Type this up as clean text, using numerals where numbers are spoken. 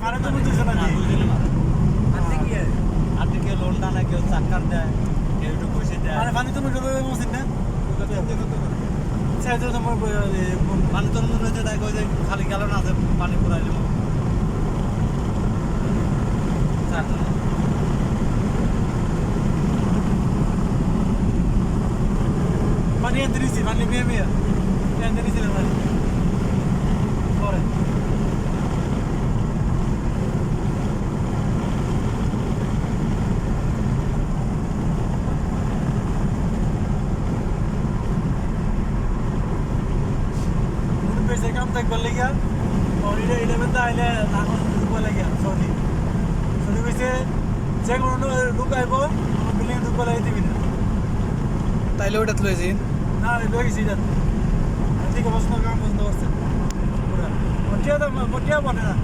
ফানে তো বুঝতেছ না আপনি কেউ লোন টানা কেউ চাক্কার দেয় কেউ একটু বসে দেয় পানি তুমি ডুবে মসজিদ না সাইডে তোমার পানি তোর মনে হচ্ছে তাই কই যে খালি গেল না আছে পানি পুরাই দেবো পানি আনতে নিছি পানি মেয়ে আনতে নিছিলাম পানি পরে पैसे काम तक बोल गया और इधर बंदा आइले नाम बोल गया सॉरी वैसे चेक उन्होंने लुक आइबो बिल्डिंग लुक बोला थी बिना তাইলে ওটা তুলেছি ना लोग इसी जाते ठीक है बस ना काम बंद हो सकता पूरा मोटिया तो मोटिया बने ना